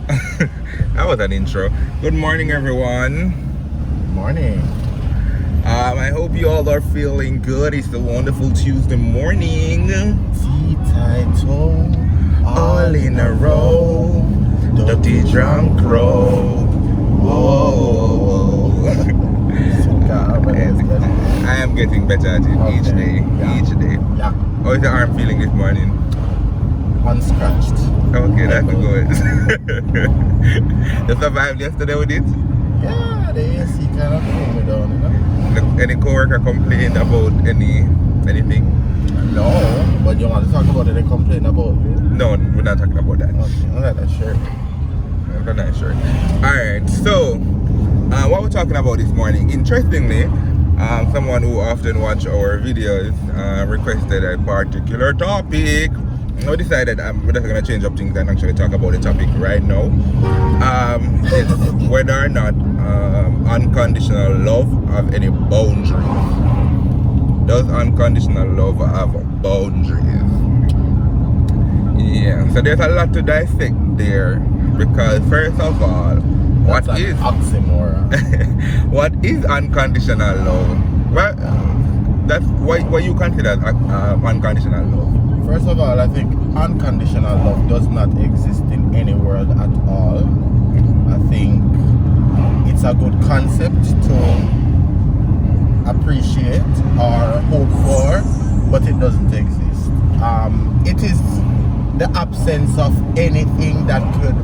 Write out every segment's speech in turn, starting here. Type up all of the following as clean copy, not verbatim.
That was an intro. Good morning, everyone. Morning. I hope you all are feeling good. It's a wonderful Tuesday morning. Tea title. All in a row. Dirty drunk row. Whoa. I am getting better at it each day. Yeah. Each day. Yeah. How is the arm feeling this morning? Unscratched. Okay, that's good. You survived yesterday with it? Yeah, the AC kind of cooled me down, you know? Any co-worker complained about anything? No, but you want to talk about it, they complain about you? No, we're not talking about that. Okay, I like that shirt. I'm not sure. Alright, so what we're talking about this morning, interestingly, someone who often watch our videos requested a particular topic. I decided we're just going to change up things and actually talk about the topic right now. It's whether or not unconditional love have any boundaries. Does unconditional love have boundaries? Yeah, so there's a lot to dissect there, because first of all, what is oxymoron? what is unconditional love? Well, that's what you consider unconditional love. First of all, I think unconditional love does not exist in any world at all. I think it's a good concept to appreciate or hope for, but it doesn't exist. It is the absence of anything that could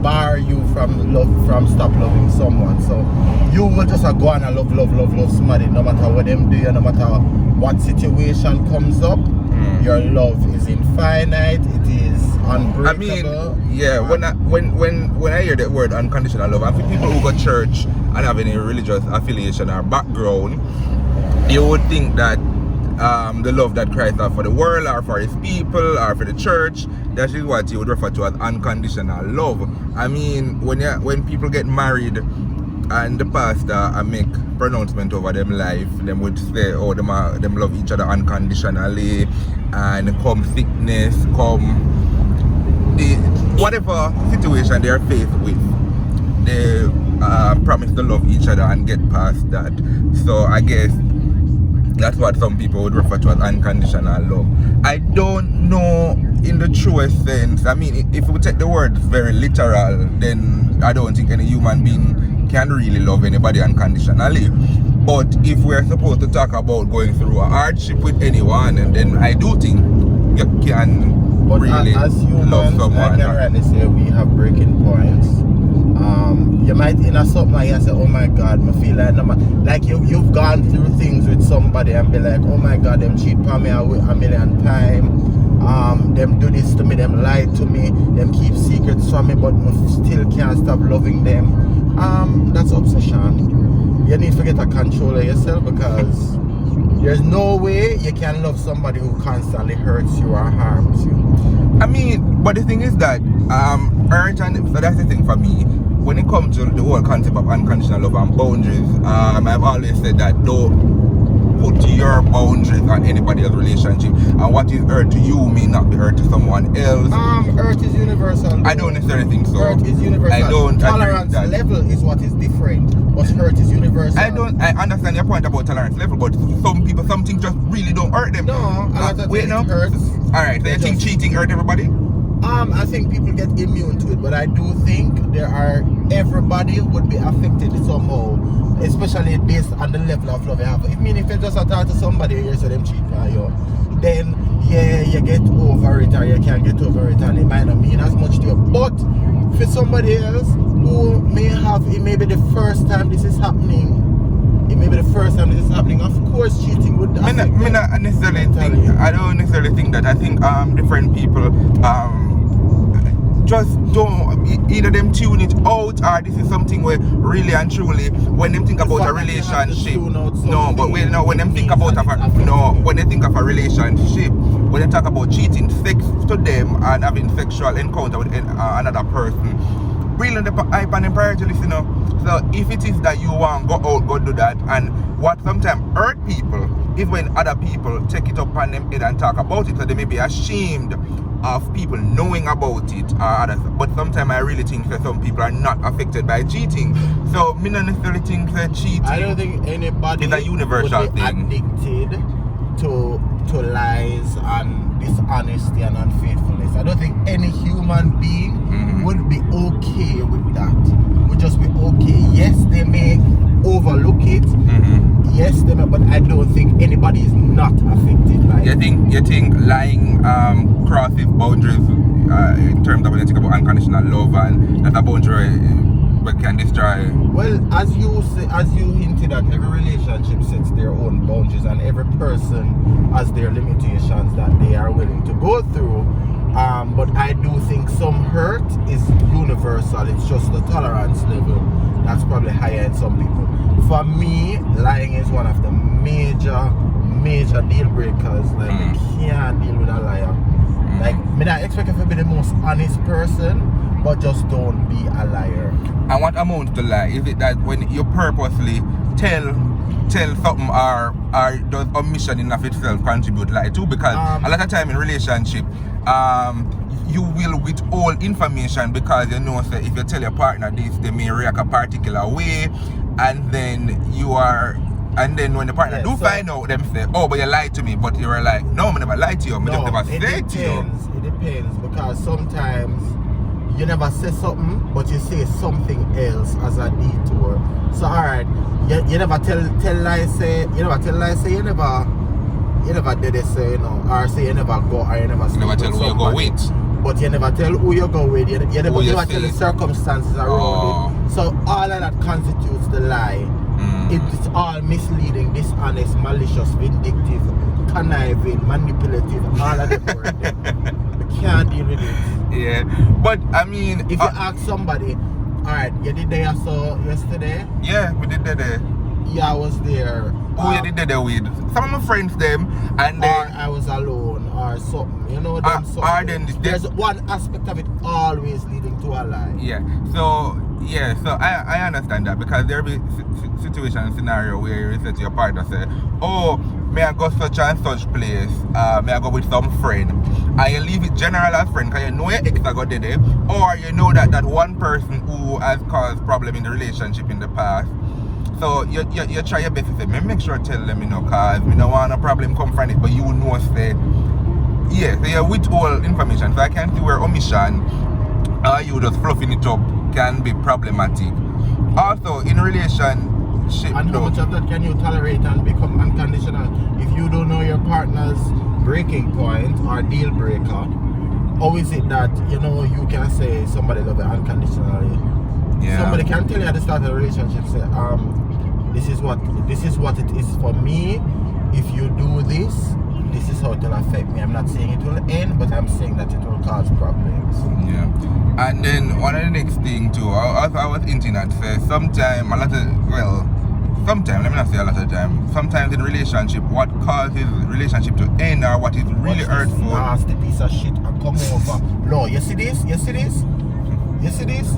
bar you from stop loving someone. So you will just go on and love somebody, no matter what them do, no matter what situation comes up. Your love is infinite. It is unbreakable. I mean, yeah. When I hear that word unconditional love, I think people who go to church and have any religious affiliation or background, you would think that the love that Christ has for the world or for his people or for the church, that is what you would refer to as unconditional love. I mean, when people get married and the pastor make pronouncement over them life, them would say, oh, them love each other unconditionally, and come sickness, come whatever situation they are faced with, they promise to love each other and get past that. So I guess that's what some people would refer to as unconditional love. I don't know in the truest sense. I mean, if we take the word very literal, then I don't think any human being can really love anybody unconditionally. But if we're supposed to talk about going through a hardship with anyone, and then I do think you can really as humans, love someone. I can rightly say we have breaking points. You might in a something like you say, oh my God, I feel like no man. Like you've gone through things with somebody and be like, oh my God, them cheat on me a million times. Them do this to me, them lie to me, them keep secrets from me, but I still can't stop loving them. That's obsession. You need to get a control of yourself, because there's no way you can love somebody who constantly hurts you or harms you. I mean, but the thing is that hurt, and so that's the thing for me. When it comes to the whole concept of unconditional love and boundaries, I've always said that don't put your boundaries on anybody else's relationship, and what is hurt to you may not be hurt to someone else. Hurt is universal. I don't necessarily think so. Hurt is universal. I don't. Tolerance level is what is different, but hurt is universal. I understand your point about tolerance level, but some people, some things just really don't hurt them. No, wait, no. Hurts. All right, so you think cheating hurt everybody? I think people get immune to it, but I do think everybody would be affected somehow, especially based on the level of love you have. If you just talk to somebody and you say them cheat for you, then yeah, you get over it, or you can't get over it, and it might not mean as much to you. But for somebody else who it may be the first time this is happening, of course cheating would affect them. I don't necessarily think that. I think different people just don't, either them tune it out, or this is something where really and truly when them think about a relationship, when they think of a relationship, when they talk about cheating, sex to them and having sexual encounter with another person, really on the hype and the priority list, So if it is that you want go out, go do that, and what sometimes hurt people is when other people take it up on them head and talk about it, so they may be ashamed of people knowing about it or others. But sometimes I really think that some people are not affected by cheating. So me not necessarily think that cheating, I don't think anybody is a universal would be thing. addicted to lies and dishonesty and unfaithfulness. I don't think any human being would be okay with that. Would just be okay. Yes, they may overlook it. Yes, they may, but I don't think anybody is not affected by it. You think lying crosses boundaries in terms of when you think about unconditional love, and that's a boundary that can destroy? Well, as you hinted at, every relationship sets their own boundaries, and every person has their limitations that they are willing to go through. But I do think some hurt is universal. It's just the tolerance level that's probably higher in some people. For me, lying is one of the major deal breakers. Like, I can't deal with a liar. Like, me not expect you to be the most honest person, but just don't be a liar. And what amounts to lie? Is it that when you purposely tell something, or does omission in of itself contribute lie too? Because a lot of time in relationship, you will withhold information because you know, say, if you tell your partner this, they may react a particular way, and then when the partner find out, them say, oh, but you lied to me. But you were like, no, I never lied to you. I just never said to you. It depends, because sometimes you never say something, but you say something else as a detour. So alright, you never tell lies, say you never did it, say, you know, or say you never go, or you never sleep never tell with who you go with. But you never tell who you go with. You never tell the circumstances around it. So all of that constitutes the lie. It's all misleading, dishonest, malicious, vindictive, conniving, manipulative, all of the word. We can't deal with it. Yeah, but I mean, if you ask somebody, alright, you did there yesterday? Yeah, we did there. Yeah, I was there. Who you did there with? Some of my friends them, and or I was alone, or something. You know, there's one aspect of it always leading to a lie. Yeah. So I understand that, because there will be situation scenario where you say to your partner, say, oh, may I go such and such place? May I go with some friend? And you leave it general as friend because you know your ex got there, or you know that one person who has caused problem in the relationship in the past. So you try your best to say, make sure to tell them, you know, because we don't want a problem come from it, but you know, say, yeah, so you withhold information. So I can see where omission, you just fluffing it up, can be problematic. Also, in relationship, and how much of that can you tolerate and become unconditional? If you don't know your partner's breaking point or deal breaker, how is it that, you know, you can say somebody love you unconditionally? Yeah. Somebody can tell you at the start of the relationship, say, this is what it is for me. If you do this is how it will affect me. I'm not saying it will end, but I'm saying that it will cause problems. Yeah. And then one of the next thing too, I was hinting at, say, sometimes, let me not say a lot of time, sometimes in relationship, what causes relationship to end, or what is really hurtful. Nasty piece of shit and come over. No, you see this? You see this? You see this?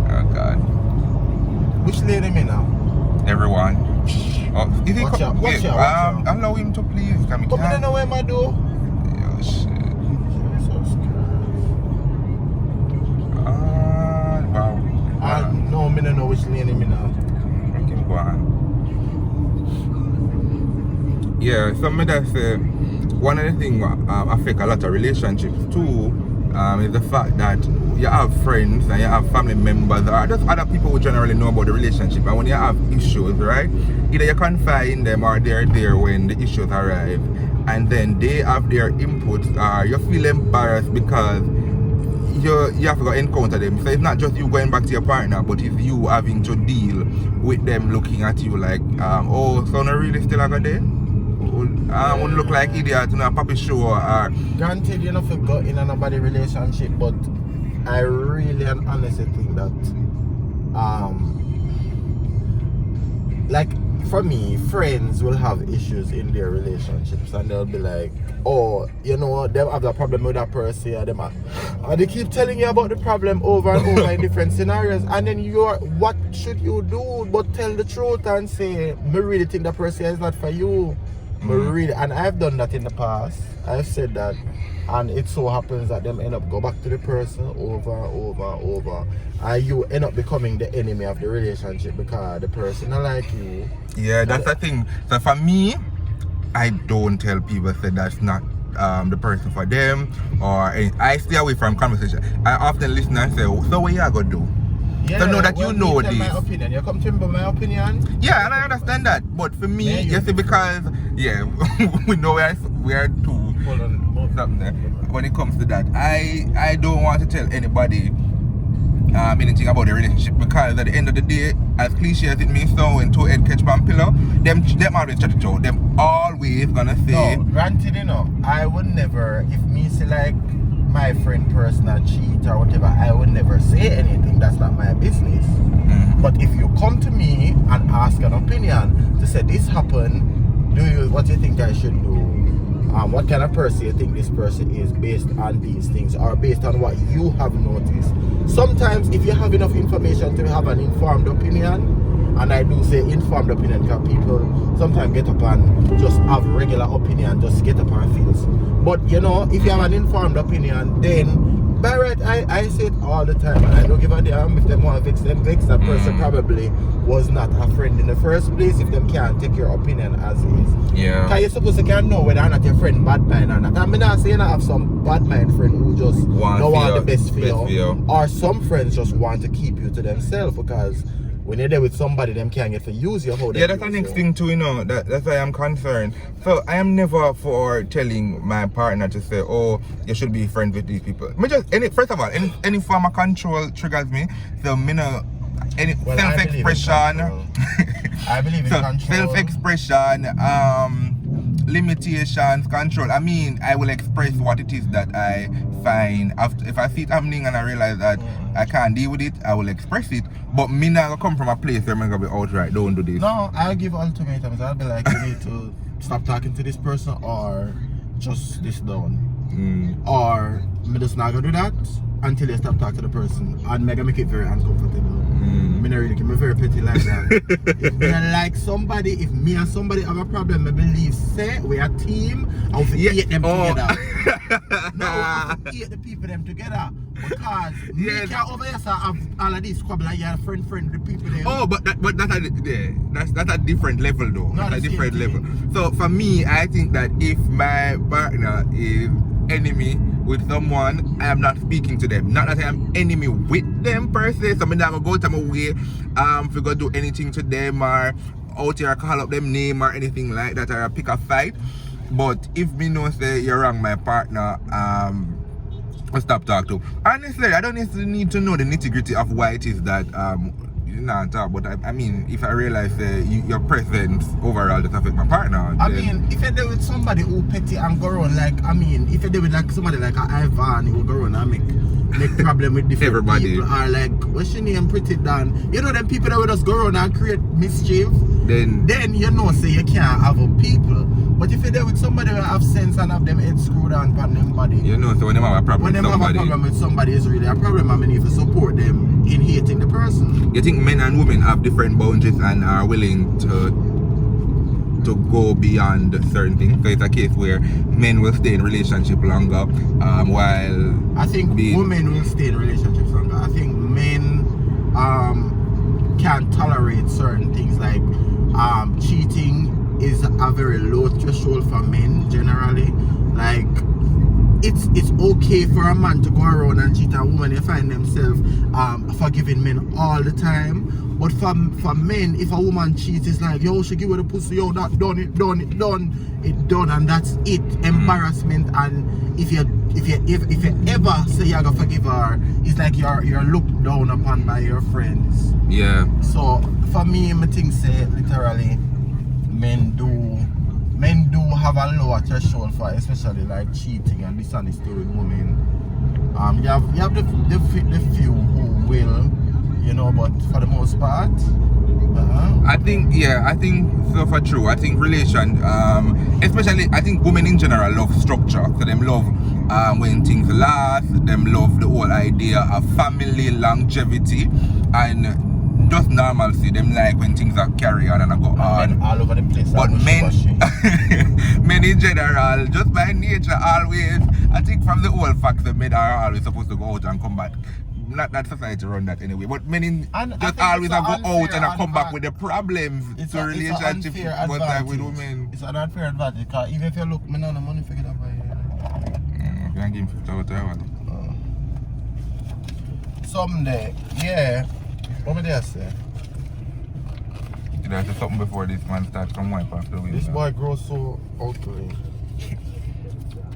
Oh God. Which lady me now? Everyone. Oh, is he watch out. Allow him to please. But I don't know where I do. Oh shit. Jesus Christ. Wow. No, I don't know which lady me now. Make him go on. Yeah, so me that say one of the things affect a lot of relationships too, is the fact that you have friends and you have family members or just other people who generally know about the relationship, and when you have issues, right, either you confide in them or they're there when the issues arrive, and then they have their inputs, or you feel embarrassed because you have to go encounter them. So it's not just you going back to your partner, but it's you having to deal with them looking at you like, oh, so not really still a day? I wouldn't look like idiot in a puppy show. Or granted, you know, if you got in another relationship, but I really and honestly think that, like, for me, friends will have issues in their relationships, and they'll be like, oh, you know, they have a problem with that person, and they keep telling you about the problem over and over in different scenarios, and then what should you do but tell the truth and say, me really think that person is not for you. But really, and I've done that in the past. I've said that, and it so happens that them end up go back to the person over, and you end up becoming the enemy of the relationship because the person not like you. Yeah, that's the thing. So for me, I don't tell people say that's not the person for them, or I stay away from conversation. I often listen and say, so what you gonna do? Yeah, so know that you know this. this. My opinion. You come to me about my opinion. Yeah, and I understand that. But for me, you see, because we know we are two. Hold on. Something there. When it comes to that, I don't want to tell anybody anything about the relationship, because at the end of the day, as cliche as it may sound, when two head catch one pillow, them always try to show. Them always gonna say. No, granted, I would never, if me say like my friend personal cheat or whatever, I would never say anything. That's not my business. But if you come to me and ask an opinion to say this happened, what do you think I should do? What kind of person you think this person is based on these things, or based on what you have noticed? Sometimes if you have enough information to have an informed opinion, and I do say informed opinion because people sometimes get up and just have regular opinion, just get up and feels. But if you have an informed opinion, then by right, I say it all the time, and I don't give a damn if them want to vex them vex. That person probably was not a friend in the first place if them can't take your opinion as is. Yeah. Because you're supposed to can know whether or not your friend bad mind or not. I mean, not saying I have some bad mind friend who just don't want the best for you. Or some friends just want to keep you to themselves, because when you're there with somebody, them can't get to use your whole. Yeah, that's the next thing too, that's why I'm concerned. So I am never for telling my partner to say, oh, you should be friends with these people. First of all, any form of control triggers me. So self-expression. I believe in control. Self-expression, limitations, control. I mean, I will express what it is that I find. If I see it happening and I realize that I can't deal with it, I will express it. But me not gonna come from a place where I'm gonna be outright, don't do this. No, I'll give ultimatums. I'll be like, you need to stop talking to this person, or just this down. Or me just not gonna do that until you stop talking to the person, and make it very uncomfortable. Me not really, me very petty like that. If me like somebody, if me and somebody have a problem, I believe say we are a team, and we hate them together. No, we hate the people them together, because me can't over here have all of this squabble and you're friend the people them. Oh, but that's a different level though. No, that's a different level. So for me, I think that if my partner is enemy with someone, I am not speaking to them. Not that I am enemy with them per se. So I'm not gonna go to my way if we go do anything to them, or out here call up them name or anything like that, or pick a fight. But if me know say you're wrong, my partner, I'll stop talking to. Honestly, I don't necessarily need to know the nitty-gritty of why it is that you not talk, but I mean, if I realize your presence overall does affect my partner. I mean, if you're there with somebody who petty and go around, like, I mean, if you're there with like somebody like Ivan, he will go around and make problem with different everybody. People, or like, what's your name, Pretty Dan? You know them people that will just go around and create mischief. Then say you can't have a people. But if you're there with somebody who have sense and have them head screwed on them body, so when they have a problem with somebody, is really a problem, I mean, if you support them in hating the person. You think men and women have different boundaries and are willing to go beyond certain things? So it's a case where men will stay in relationship longer, while I think women will stay in relationships longer. I think men can't tolerate certain things, like cheating is a very low threshold for men generally. Like, it's okay for a man to go around and cheat, and women, they find themselves forgiving men all the time. But for men, if a woman cheats, it's like, yo, she give her the pussy, yo, that done, and that's it. Embarrassment. And if you ever say you're gonna forgive her, it's like you're looked down upon by your friends. Yeah. So for me, I think say literally, men do have a lower threshold for, especially like cheating and dishonesty with women. You have the few who will, but for the most part, I think so for true. I think especially I think women in general love structure. So them love when things last. Them love the whole idea of family longevity, and just normalcy. Them like when things are carry on and I go on. Men all over the place. But men, wishy-washy. men in general, just by nature, always. I think from the old facts, the men are always supposed to go out and come back. Not that society run that anyway, but men in just always go out and come back with the problems to relationship with women. It's an unfair advantage because even if you look, me no money for get up by you can give him 50,000. Someday, yeah. What would I say? Did I say something before this man starts from wipe off the wheel? This boy grows so ugly.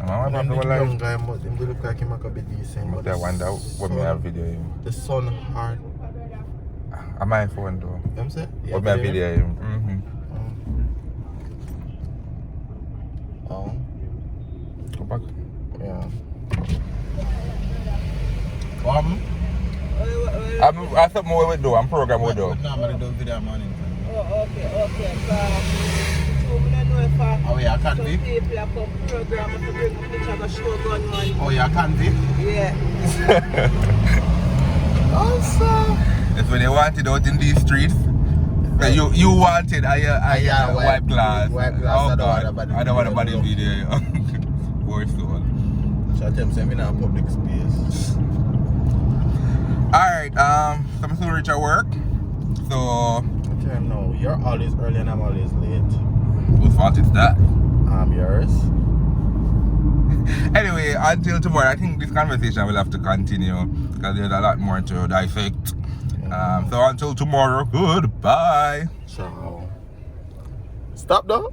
I'm the young guy, him look like him could be decent. But I wonder what me have video him. The sun hard. On my phone though. You know what I'm saying? What me have video him. Oh. Go back. Yeah. I'm something we do, I'm program we do. No, I'm do video morning. Oh, okay. Oh yeah, I can't be. People are come program to bring a picture of a show gun man. Oh yeah, I can't be. Yeah. Also. It's when you want it out in these streets. You want it, I wipe glass. Wipe glass, Oh God, I don't want a body video. video. Poor soul. So I tell him, say me in public space. Alright, I'm still reach at work. So Okay, no, you're always early and I'm always late. whose fault is that? Yours. Anyway, until tomorrow, I think this conversation will have to continue because there's a lot more to dissect. So until tomorrow, goodbye. Ciao. Stop though.